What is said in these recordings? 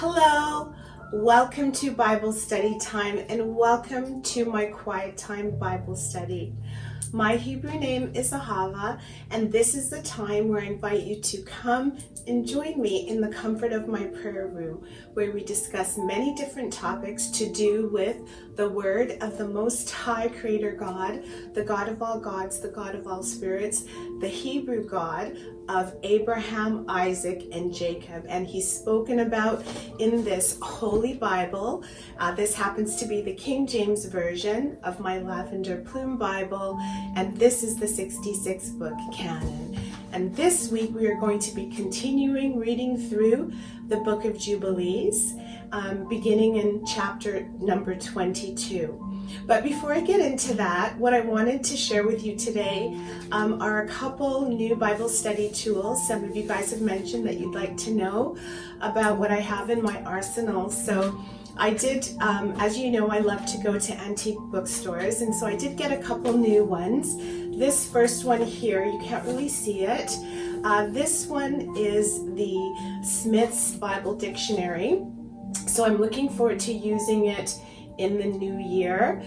Hello, welcome to Bible study time and welcome to my quiet time Bible study. My Hebrew name is Ahava, and this is the time where I invite you to come and join me in the comfort of my prayer room, where we discuss many different topics to do with the Word of the Most High Creator God, the God of all gods, the God of all spirits, the Hebrew God of Abraham, Isaac, and Jacob. And he's spoken about in this Holy Bible. This happens to be the King James Version of my Lavender Plume Bible, and this is the 66th book canon. And this week we are going to be continuing reading through the book of Jubilees, beginning in chapter number 22. But before I get into that, what I wanted to share with you today are a couple new Bible study tools. Some of you guys have mentioned that you'd like to know about what I have in my arsenal. So I did, as you know, I love to go to antique bookstores, and so I did get a couple new ones. This first one here, you can't really see it. This one is the Smith's Bible Dictionary. So I'm looking forward to using it in the new year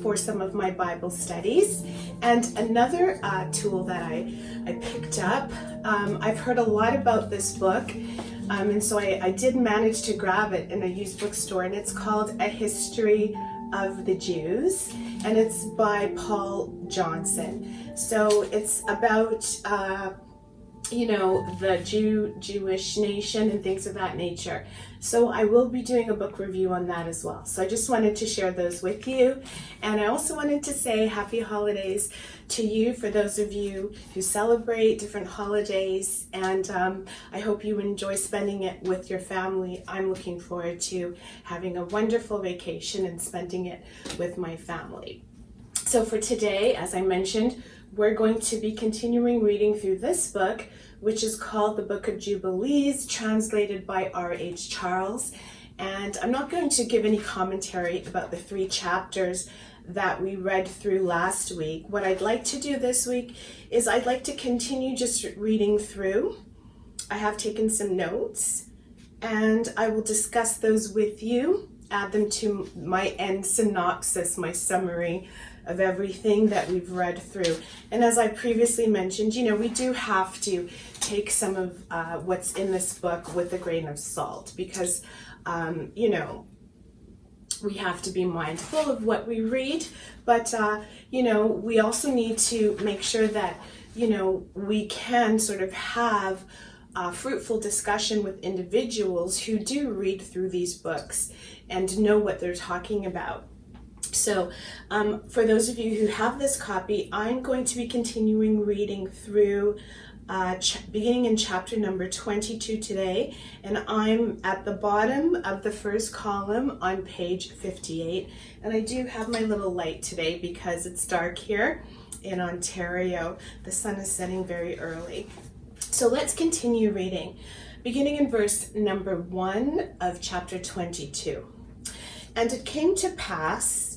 for some of my Bible studies. And another tool that I picked up, I've heard a lot about this book, and so I did manage to grab it in a used bookstore, and it's called A History of the Jews, and it's by Paul Johnson. So it's about the Jewish nation and things of that nature. So I will be doing a book review on that as well. So I just wanted to share those with you. And I also wanted to say happy holidays to you for those of you who celebrate different holidays. And I hope you enjoy spending it with your family. I'm looking forward to having a wonderful vacation and spending it with my family. So for today, as I mentioned, we're going to be continuing reading through this book, which is called the Book of Jubilees, translated by R.H. Charles. And I'm not going to give any commentary about the 3 chapters that we read through last week. What I'd like to do this week is I'd like to continue just reading through. I have taken some notes, and I will discuss those with you, add them to my end synopsis, my summary of everything that we've read through. And as I previously mentioned, we do have to take some of what's in this book with a grain of salt, because, we have to be mindful of what we read, but, we also need to make sure that, we can sort of have a fruitful discussion with individuals who do read through these books and know what they're talking about. So for those of you who have this copy, I'm going to be continuing reading through beginning in chapter number 22 today, and I'm at the bottom of the first column on page 58. And I do have my little light today because it's dark here in Ontario. The sun is setting very early. So let's continue reading, beginning in verse number 1 of chapter 22. And it came to pass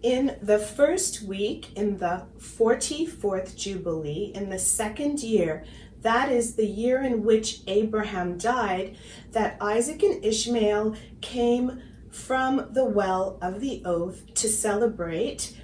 in the first week, in the 44th Jubilee, in the second year, that is the year in which Abraham died, that Isaac and Ishmael came from the well of the oath to celebrate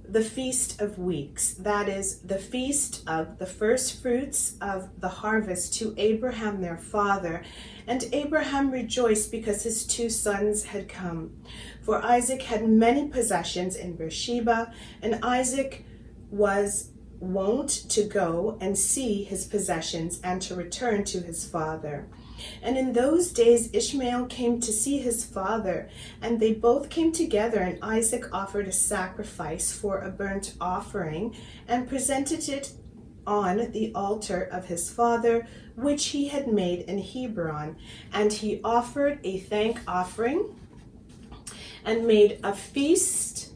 the Feast of Weeks, that is the feast of the first fruits of the harvest, to Abraham their father. And Abraham rejoiced because his 2 sons had come. For Isaac had many possessions in Beersheba, and Isaac was wont to go and see his possessions and to return to his father. And in those days Ishmael came to see his father, and they both came together, and Isaac offered a sacrifice for a burnt offering and presented it on the altar of his father, which he had made in Hebron. And he offered a thank offering and made a feast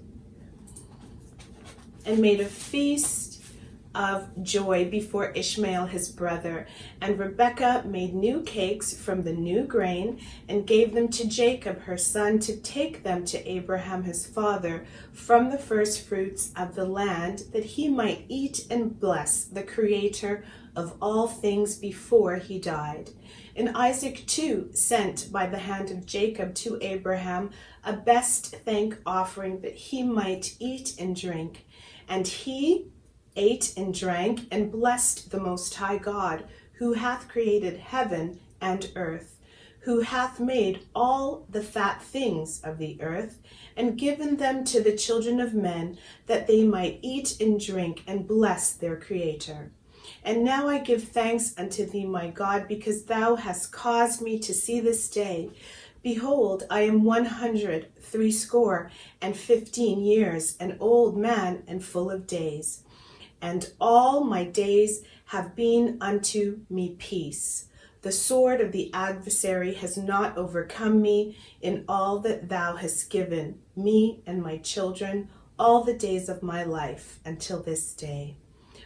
of joy before Ishmael his brother. And Rebekah made new cakes from the new grain and gave them to Jacob her son, to take them to Abraham his father from the first fruits of the land, that he might eat and bless the Creator of all things before he died. And Isaac too sent by the hand of Jacob to Abraham a best thank offering that he might eat and drink. And he ate and drank and blessed the Most High God, who hath created heaven and earth, who hath made all the fat things of the earth, and given them to the children of men, that they might eat and drink and bless their Creator. And now I give thanks unto thee, my God, because thou hast caused me to see this day. Behold, I am 160 years, an old man and full of days. And all my days have been unto me peace. The sword of the adversary has not overcome me in all that thou hast given me and my children all the days of my life until this day.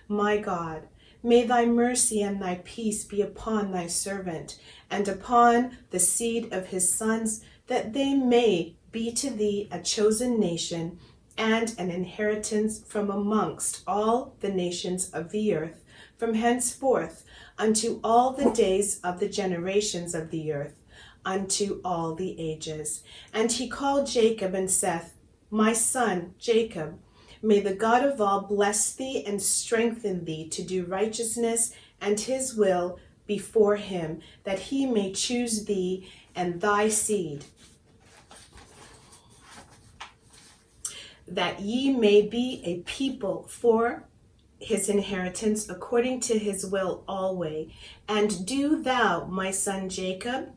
My God, may thy mercy and thy peace be upon thy servant and upon the seed of his sons, that they may be to thee a chosen nation and an inheritance from amongst all the nations of the earth, from henceforth unto all the days of the generations of the earth, unto all the ages. And he called Jacob and saith, My son Jacob, may the God of all bless thee and strengthen thee to do righteousness and his will before him, that he may choose thee and thy seed, that ye may be a people for his inheritance according to his will always. And do thou, my son Jacob,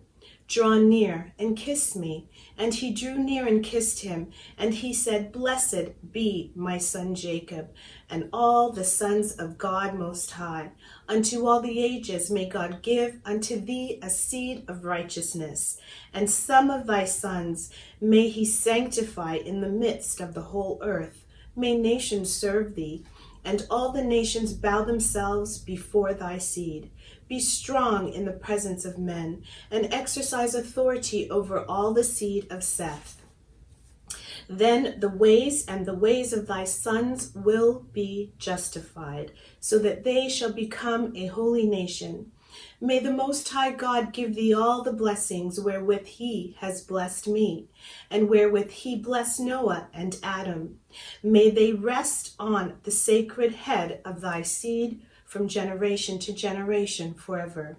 draw near and kiss me. And he drew near and kissed him. And he said, Blessed be my son Jacob, and all the sons of God Most High. Unto all the ages may God give unto thee a seed of righteousness. And some of thy sons may he sanctify in the midst of the whole earth. May nations serve thee, and all the nations bow themselves before thy seed. Be strong in the presence of men, and exercise authority over all the seed of Seth. Then the ways of thy sons will be justified, so that they shall become a holy nation. May the Most High God give thee all the blessings wherewith he has blessed me, and wherewith he blessed Noah and Adam. May they rest on the sacred head of thy seed from generation to generation forever.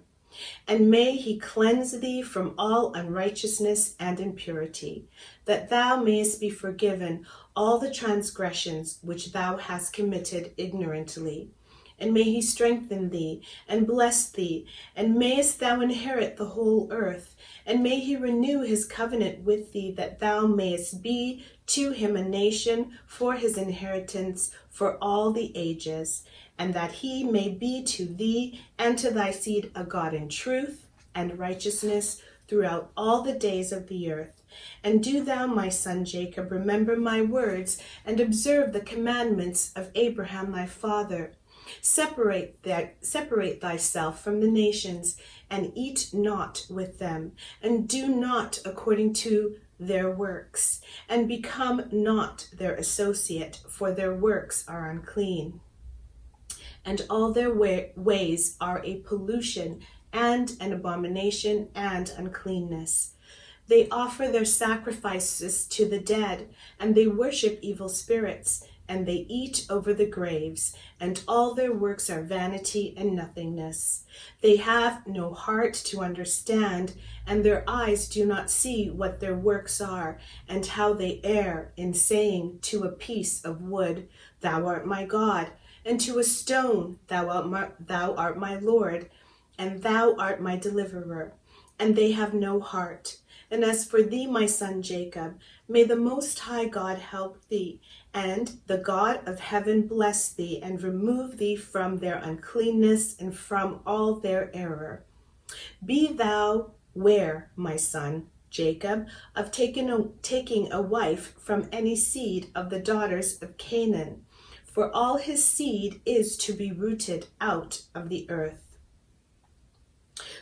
And may he cleanse thee from all unrighteousness and impurity, that thou mayest be forgiven all the transgressions which thou hast committed ignorantly. And may he strengthen thee and bless thee, and mayest thou inherit the whole earth. And may he renew his covenant with thee, that thou mayest be to him a nation for his inheritance for all the ages, and that he may be to thee and to thy seed a God in truth and righteousness throughout all the days of the earth. And do thou, my son Jacob, remember my words, and observe the commandments of Abraham thy father. Separate thyself from the nations, and eat not with them, and do not according to their works, and become not their associate, for their works are unclean, and all their ways are a pollution and an abomination and uncleanness. They offer their sacrifices to the dead, and they worship evil spirits, and they eat over the graves, and all their works are vanity and nothingness. They have no heart to understand, and their eyes do not see what their works are, and how they err in saying to a piece of wood, Thou art my God, and to a stone, Thou art my Lord, and thou art my deliverer. And they have no heart. And as for thee, my son Jacob, may the Most High God help thee, and the God of heaven bless thee, and remove thee from their uncleanness and from all their error. Be thou ware, my son Jacob, of taking a wife from any seed of the daughters of Canaan, for all his seed is to be rooted out of the earth.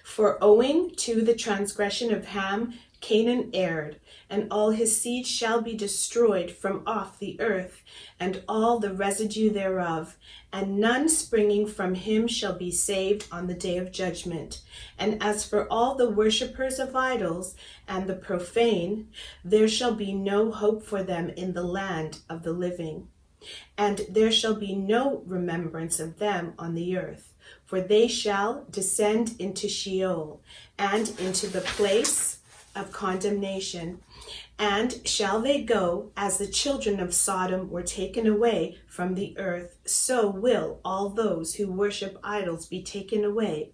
For owing to the transgression of Ham, Canaan erred, and all his seed shall be destroyed from off the earth, and all the residue thereof, and none springing from him shall be saved on the day of judgment. And as for all the worshippers of idols and the profane, there shall be no hope for them in the land of the living. And there shall be no remembrance of them on the earth, for they shall descend into Sheol, and into the place of condemnation. And shall they go, as the children of Sodom were taken away from the earth, so will all those who worship idols be taken away.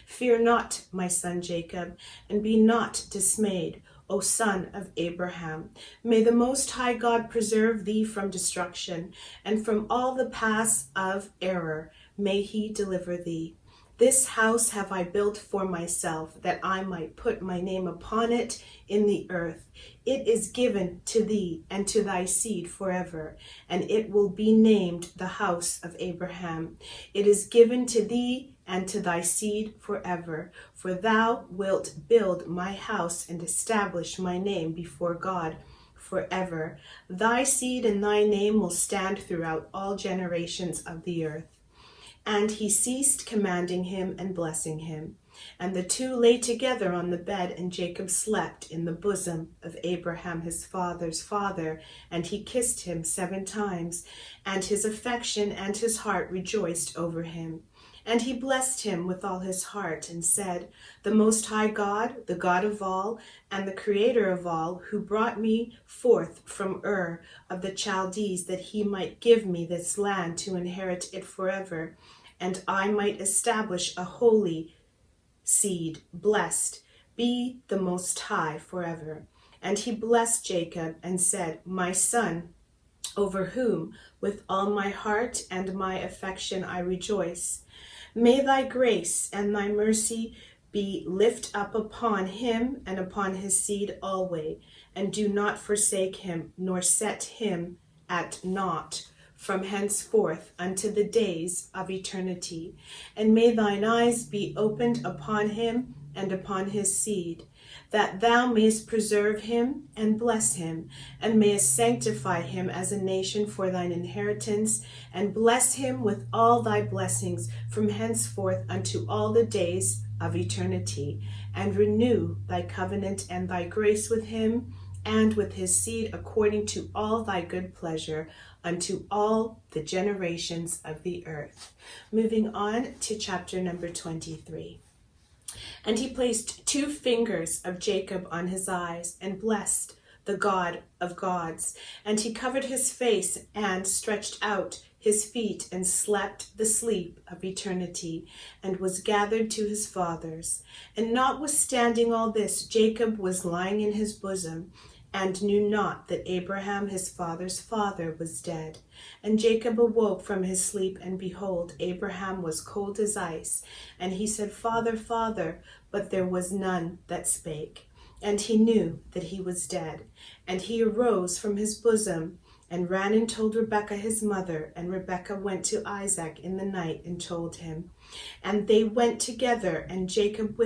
Fear not, my son Jacob, and be not dismayed, O son of Abraham. May the Most High God preserve thee from destruction, and from all the paths of error may he deliver thee. This house have I built for myself, that I might put my name upon it in the earth. It is given to thee and to thy seed forever, and it will be named the house of Abraham. It is given to thee and to thy seed forever, for thou wilt build my house and establish my name before God forever. Thy seed and thy name will stand throughout all generations of the earth. And he ceased commanding him and blessing him. And the two lay together on the bed, and Jacob slept in the bosom of Abraham his father's father, and he kissed him 7 times, and his affection and his heart rejoiced over him. And he blessed him with all his heart, and said, The Most High God, the God of all, and the Creator of all, who brought me forth from Ur of the Chaldees, that he might give me this land to inherit it forever, and I might establish a holy seed, blessed be the Most High forever. And he blessed Jacob and said, My son, over whom with all my heart and my affection I rejoice. May thy grace and thy mercy be lift up upon him and upon his seed alway, and do not forsake him, nor set him at naught from henceforth unto the days of eternity. And may thine eyes be opened upon him and upon his seed, that thou mayest preserve him and bless him, and mayest sanctify him as a nation for thine inheritance, and bless him with all thy blessings from henceforth unto all the days of eternity, and renew thy covenant and thy grace with him and with his seed according to all thy good pleasure unto all the generations of the earth. Moving on to chapter number 23. And he placed 2 fingers of Jacob on his eyes, and blessed the God of gods. And he covered his face, and stretched out his feet, and slept the sleep of eternity, and was gathered to his fathers. And notwithstanding all this, Jacob was lying in his bosom, and knew not that Abraham his father's father was dead. And Jacob awoke from his sleep, and behold, Abraham was cold as ice. And he said, Father, Father, but there was none that spake. And he knew that he was dead. And he arose from his bosom, and ran and told Rebekah his mother. And Rebekah went to Isaac in the night, and told him. And they went together, and Jacob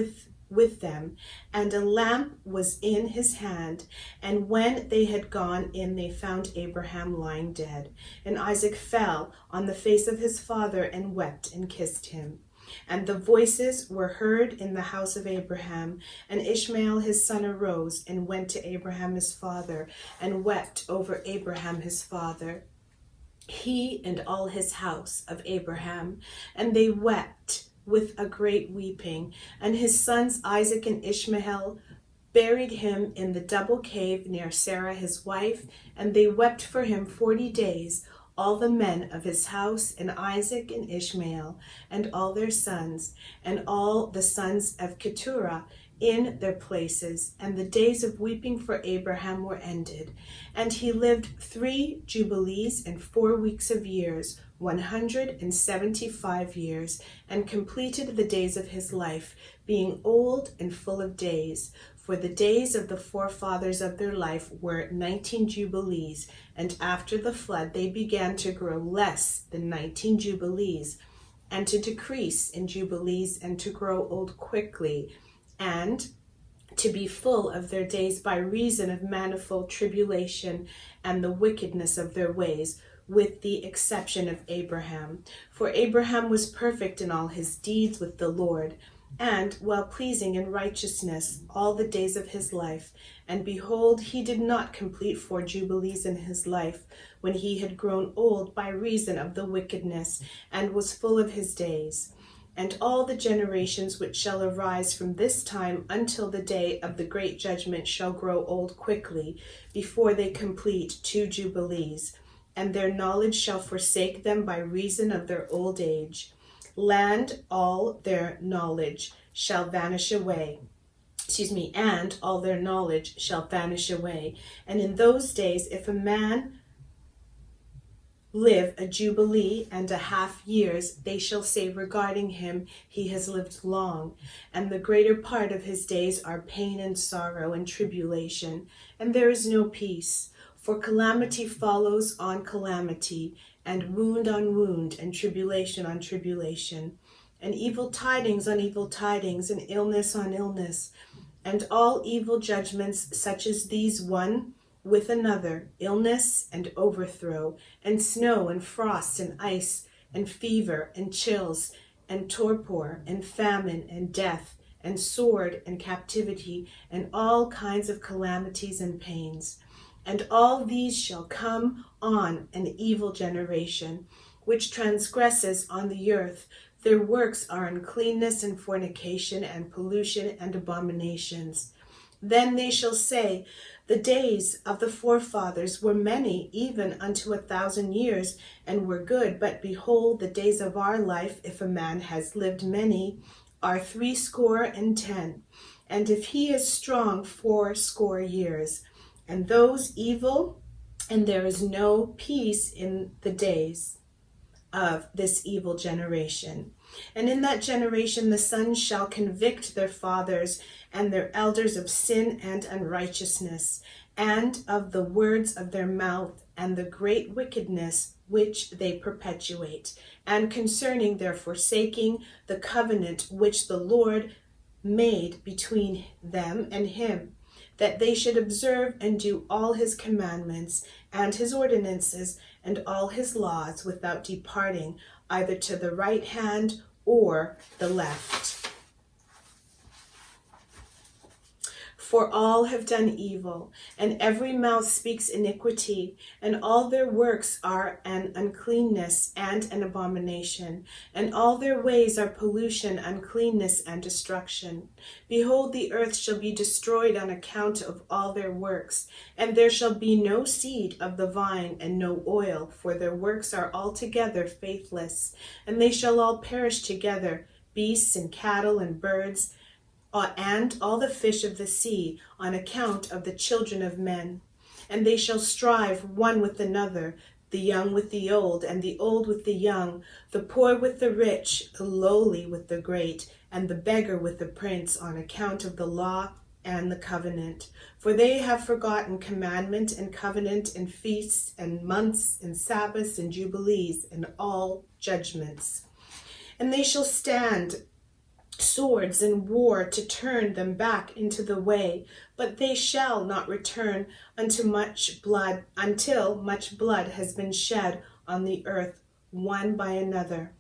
with them, and a lamp was in his hand. And when they had gone in, they found Abraham lying dead. And Isaac fell on the face of his father, and wept, and kissed him. And the voices were heard in the house of Abraham. And Ishmael his son arose, and went to Abraham his father, and wept over Abraham his father, he and all his house of Abraham. And they wept with a great weeping. And his sons Isaac and Ishmael buried him in the double cave near Sarah his wife, and they wept for him 40 days, all the men of his house, and Isaac and Ishmael, and all their sons, and all the sons of Keturah in their places. And the days of weeping for Abraham were ended. And he lived 3 jubilees and 4 weeks of years, 175 years, and completed the days of his life, being old and full of days. For the days of the forefathers of their life were 19 jubilees, and after the flood they began to grow less than 19 jubilees. and to decrease in Jubilees, and to grow old quickly, and to be full of their days by reason of manifold tribulation and the wickedness of their ways, with the exception of Abraham. For Abraham was perfect in all his deeds with the Lord, and well pleasing in righteousness all the days of his life. And behold, he did not complete 4 Jubilees in his life, when he had grown old by reason of the wickedness, and was full of his days. And all the generations which shall arise from this time until the day of the great judgment shall grow old quickly, before they complete 2 Jubilees, and their knowledge shall forsake them by reason of their old age. Land, all their knowledge shall vanish away. And all their knowledge shall vanish away. And in those days, if a man live a jubilee and a half years, they shall say regarding him, he has lived long, and the greater part of his days are pain and sorrow and tribulation, and there is no peace. For calamity follows on calamity, and wound on wound, and tribulation on tribulation, and evil tidings on evil tidings, and illness on illness, and all evil judgments such as these one with another, illness and overthrow, and snow and frost and ice, and fever and chills, and torpor and famine and death, and sword and captivity, and all kinds of calamities and pains. And all these shall come on an evil generation, which transgresses on the earth. Their works are uncleanness and fornication and pollution and abominations. Then they shall say, the days of the forefathers were many, even unto 1,000 years, and were good. But behold, the days of our life, if a man has lived many, are 70 and if he is strong, 80 years. And those evil, and there is no peace in the days of this evil generation. And in that generation the sons shall convict their fathers and their elders of sin and unrighteousness, and of the words of their mouth, and the great wickedness which they perpetuate, and concerning their forsaking the covenant which the Lord made between them and him, that they should observe and do all his commandments and his ordinances and all his laws, without departing either to the right hand or the left. For all have done evil, and every mouth speaks iniquity, and all their works are an uncleanness and an abomination, and all their ways are pollution, uncleanness, and destruction. Behold, the earth shall be destroyed on account of all their works, and there shall be no seed of the vine and no oil, for their works are altogether faithless, and they shall all perish together, beasts and cattle and birds, and all the fish of the sea, on account of the children of men. And they shall strive one with another, the young with the old, and the old with the young, the poor with the rich, the lowly with the great, and the beggar with the prince, on account of the law and the covenant. For they have forgotten commandment and covenant and feasts and months and Sabbaths and Jubilees and all judgments. And they shall stand swords and war to turn them back into the way, but they shall not return until much blood has been shed on the earth, one by another.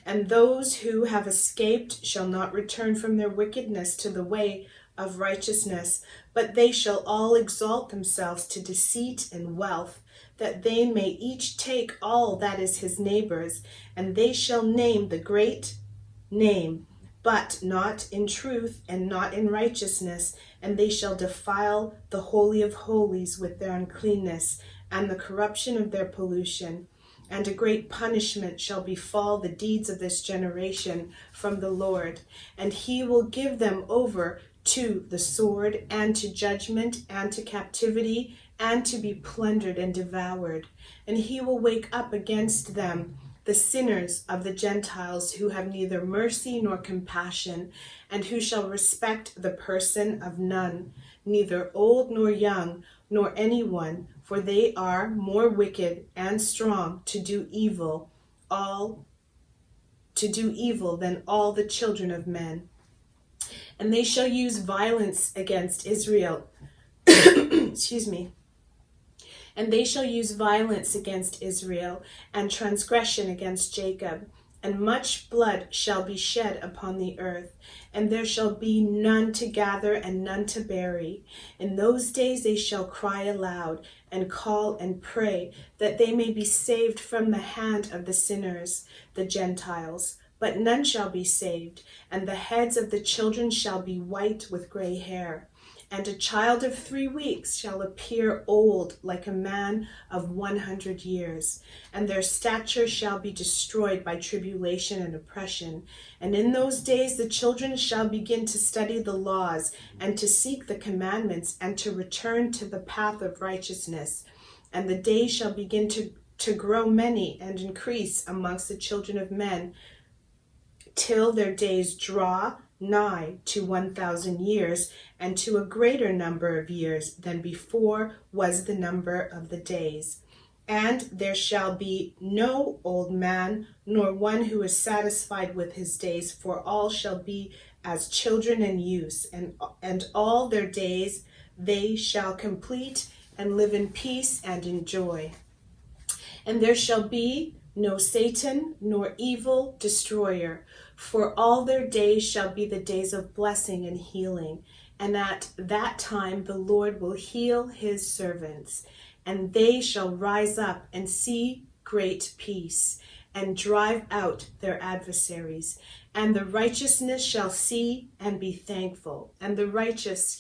And those who have escaped shall not return from their wickedness to the way of righteousness, but they shall all exalt themselves to deceit and wealth, that they may each take all that is his neighbor's, and they shall name the great name, but not in truth and not in righteousness, and they shall defile the Holy of Holies with their uncleanness and the corruption of their pollution. And a great punishment shall befall the deeds of this generation from the Lord, and he will give them over to the sword, and to judgment, and to captivity, and to be plundered and devoured. And he will wake up against them the sinners of the Gentiles, who have neither mercy nor compassion, and who shall respect the person of none, neither old nor young, nor anyone, for they are more wicked and strong to do evil, all to do evil than all the children of men. And they shall use violence against Israel. Excuse me. And they shall use violence against Israel, and transgression against Jacob. And much blood shall be shed upon the earth, and there shall be none to gather and none to bury. In those days they shall cry aloud, and call and pray, that they may be saved from the hand of the sinners, the Gentiles. But none shall be saved, and the heads of the children shall be white with gray hair. And a child of 3 weeks shall appear old like a man of 100 years. And their stature shall be destroyed by tribulation and oppression. And in those days the children shall begin to study the laws, and to seek the commandments, and to return to the path of righteousness. And the days shall begin to grow many and increase amongst the children of men, till their days draw nigh to 1,000 years, and to a greater number of years than before was the number of the days. And there shall be no old man, nor one who is satisfied with his days, for all shall be as children in use, and all their days they shall complete, and live in peace and in joy. And there shall be no Satan, nor evil destroyer, for all their days shall be the days of blessing and healing. And at that time the Lord will heal his servants, and they shall rise up and see great peace, and drive out their adversaries. And the righteousness shall see and be thankful. And the righteous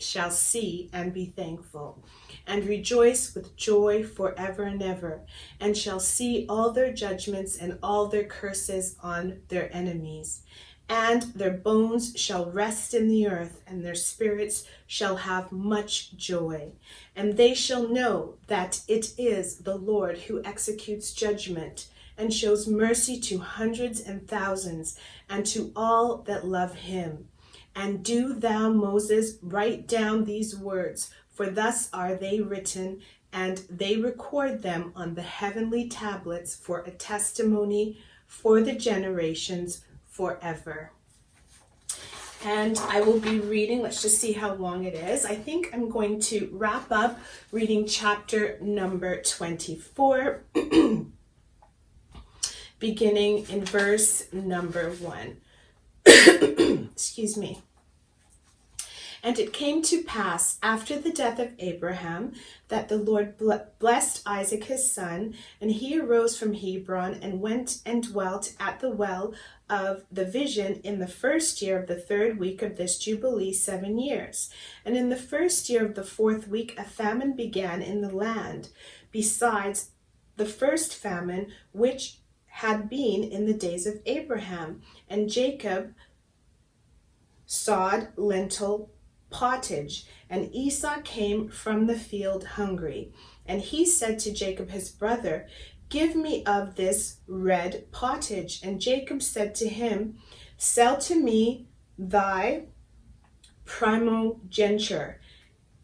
shall see and be thankful, and rejoice with joy forever and ever, and shall see all their judgments and all their curses on their enemies. And their bones shall rest in the earth, and their spirits shall have much joy. And they shall know that it is the Lord who executes judgment, and shows mercy to hundreds and thousands, and to all that love him. And do thou, Moses, write down these words, for thus are they written, and they record them on the heavenly tablets for a testimony for the generations forever. And I will be reading, let's just see how long it is. I think I'm going to wrap up reading chapter number 24, beginning in verse number 1. Excuse me. And it came to pass after the death of Abraham that the Lord blessed Isaac his son, and he arose from Hebron and went and dwelt at the well of the vision in the first year of the 3rd week of this Jubilee 7 years. And in the first year of the 4th week a famine began in the land, besides the first famine which had been in the days of Abraham. And Jacob sowed lentil pottage, and Esau came from the field hungry. And he said to Jacob his brother, Give me of this red pottage. And Jacob said to him, Sell to me thy primogeniture,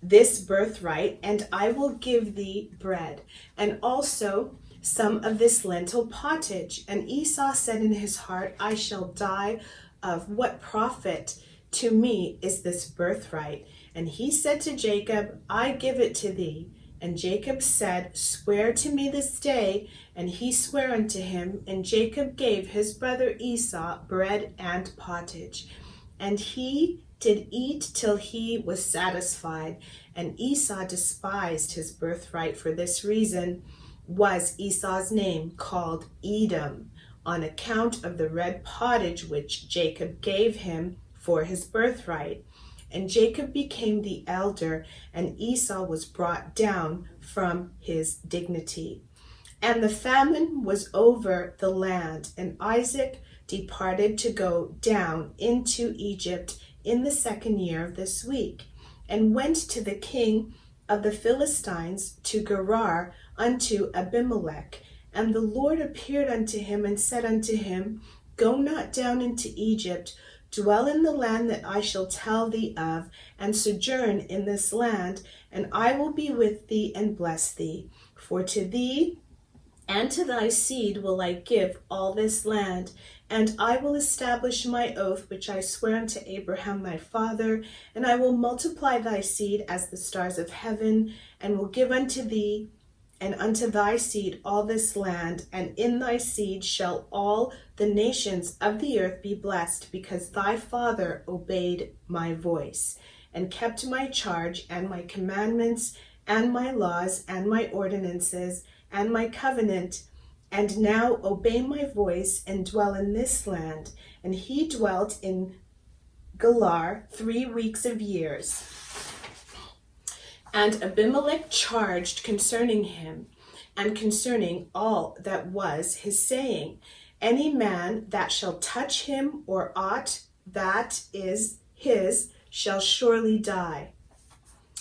this birthright, and I will give thee bread, and also some of this lentil pottage. And Esau said in his heart, I shall die. Of what profit to me is this birthright? And he said to Jacob, I give it to thee. And Jacob said, Swear to me this day. And he sware unto him, and Jacob gave his brother Esau bread and pottage. And he did eat till he was satisfied. And Esau despised his birthright. For this reason was Esau's name called Edom, on account of the red pottage which Jacob gave him for his birthright. And Jacob became the elder, and Esau was brought down from his dignity. And the famine was over the land, and Isaac departed to go down into Egypt in the 2nd year of this week, and went to the king of the Philistines to Gerar unto Abimelech. And the Lord appeared unto him and said unto him, Go not down into Egypt, dwell in the land that I shall tell thee of, and sojourn in this land, and I will be with thee and bless thee. For to thee And to thy seed will I give all this land, and I will establish my oath which I swear unto Abraham thy father, and I will multiply thy seed as the stars of heaven, and will give unto thee and unto thy seed all this land, and in thy seed shall all the nations of the earth be blessed, because thy father obeyed my voice, and kept my charge and my commandments and my laws and my ordinances and my covenant, and now obey my voice and dwell in this land. And he dwelt in Gerar 3 weeks of years. And Abimelech charged concerning him, and concerning all that was his, saying, Any man that shall touch him or aught that is his shall surely die.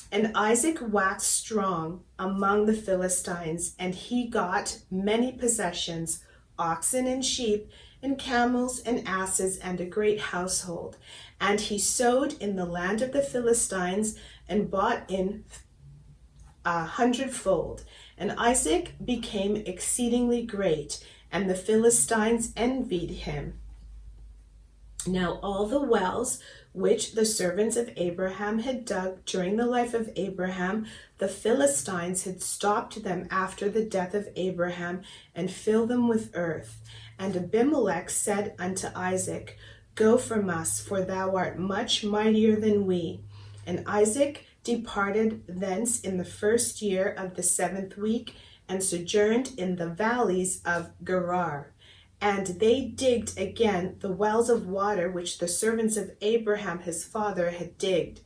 And Isaac waxed strong among the Philistines, and he got many possessions, oxen and sheep, and camels and asses, and a great household. And he sowed in the land of the Philistines, and bought in 100-fold. And Isaac became exceedingly great, and the Philistines envied him. Now all the wells which the servants of Abraham had dug during the life of Abraham, the Philistines had stopped them after the death of Abraham, and filled them with earth. And Abimelech said unto Isaac, Go from us, for thou art much mightier than we. And Isaac departed thence in the 1st year of the 7th week, and sojourned in the valleys of Gerar. And they digged again the wells of water which the servants of Abraham his father had digged,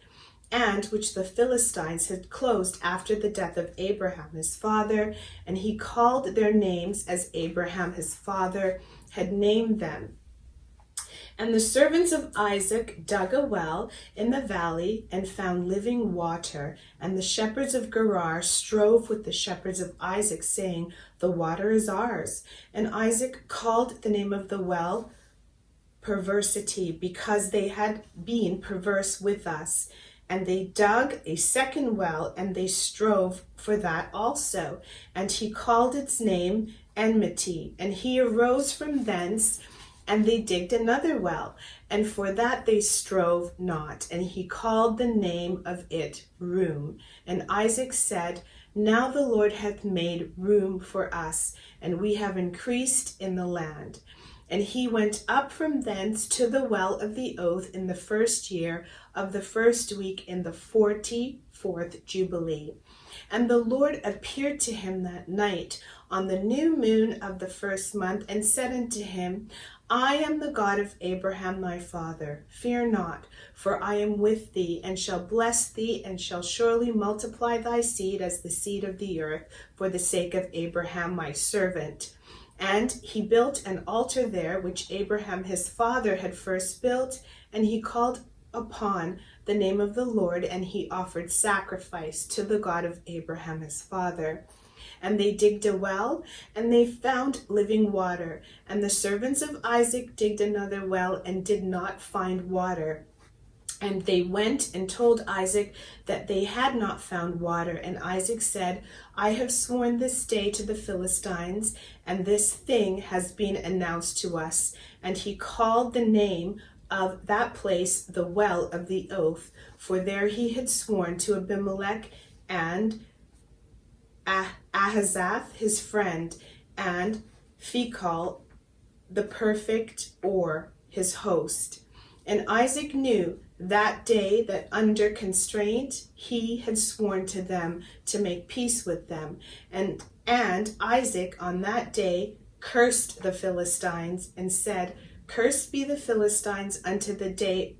and which the Philistines had closed after the death of Abraham his father, and he called their names as Abraham his father had named them. And the servants of Isaac dug a well in the valley and found living water. And the shepherds of Gerar strove with the shepherds of Isaac, saying, The water is ours. And Isaac called the name of the well Perversity, because they had been perverse with us. And they dug a second well, and they strove for that also. And he called its name Enmity. And he arose from thence, and they digged another well, and for that they strove not. And he called the name of it Room. And Isaac said, Now the Lord hath made room for us, and we have increased in the land. And he went up from thence to the well of the oath in the 1st year of the 1st week in the 44th Jubilee. And the Lord appeared to him that night on the new moon of the 1st month, and said unto him, I am the God of Abraham thy father. Fear not, for I am with thee, and shall bless thee, and shall surely multiply thy seed as the seed of the earth, for the sake of Abraham my servant. And he built an altar there, which Abraham his father had first built, and he called upon the name of the Lord, and he offered sacrifice to the God of Abraham his father. And they digged a well, and they found living water. And the servants of Isaac digged another well, and did not find water. And they went and told Isaac that they had not found water. And Isaac said, I have sworn this day to the Philistines, and this thing has been announced to us. And he called the name of that place the well of the oath, for there he had sworn to Abimelech and Ahazath his friend, and Phicol the perfect, or his host. And Isaac knew that day that under constraint he had sworn to them to make peace with them. And Isaac on that day cursed the Philistines, and said, Cursed be the Philistines unto the day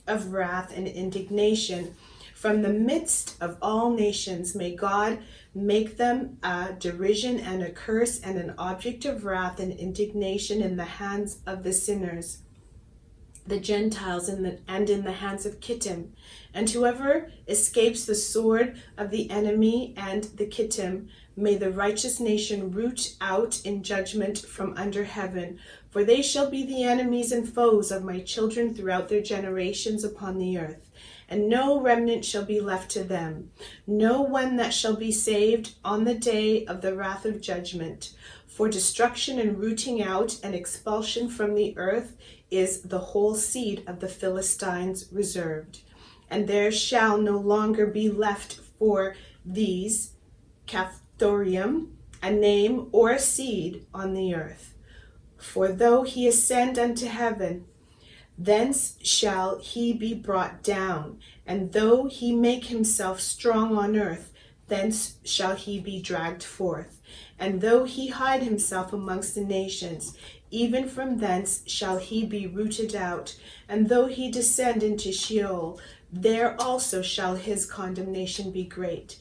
of wrath and indignation. From the midst of all nations may God make them a derision and a curse, and an object of wrath and indignation in the hands of the sinners, the Gentiles, and in the hands of Kittim. And whoever escapes the sword of the enemy and the Kittim, may the righteous nation root out in judgment from under heaven. For they shall be the enemies and foes of my children throughout their generations upon the earth. and no remnant shall be left to them, no one that shall be saved on the day of the wrath of judgment. For destruction and rooting out and expulsion from the earth is the whole seed of the Philistines reserved. And there shall no longer be left for these, Caphtorium, a name or a seed on the earth. For though he ascend unto heaven, thence shall he be brought down, and though he make himself strong on earth, thence shall he be dragged forth. And though he hide himself amongst the nations, even from thence shall he be rooted out. And though he descend into Sheol, there also shall his condemnation be great.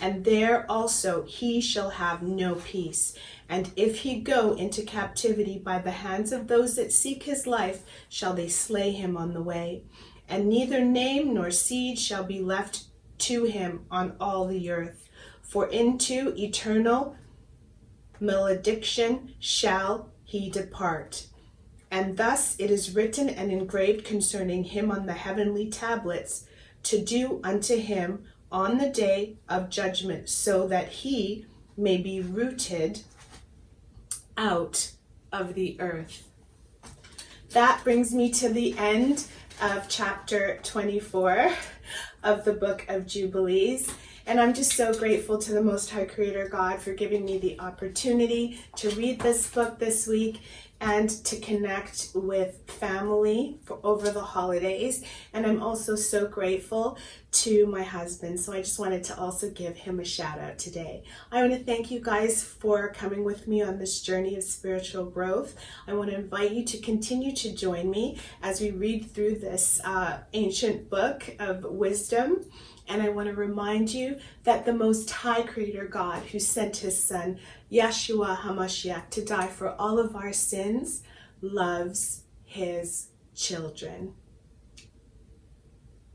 And there also he shall have no peace. And if he go into captivity by the hands of those that seek his life, shall they slay him on the way. And neither name nor seed shall be left to him on all the earth. For into eternal malediction shall he depart. And thus it is written and engraved concerning him on the heavenly tablets, to do unto him on the day of judgment, so that he may be rooted out of the earth. That brings me to the end of chapter 24 of the book of Jubilees. And I'm just so grateful to the Most High Creator God for giving me the opportunity to read this book this week and to connect with family over the holidays. And I'm also so grateful to my husband. So I just wanted to also give him a shout out today. I want to thank you guys for coming with me on this journey of spiritual growth. I want to invite you to continue to join me as we read through this ancient book of wisdom. And I want to remind you that the Most High Creator God, who sent his son, Yeshua HaMashiach, to die for all of our sins, loves his children.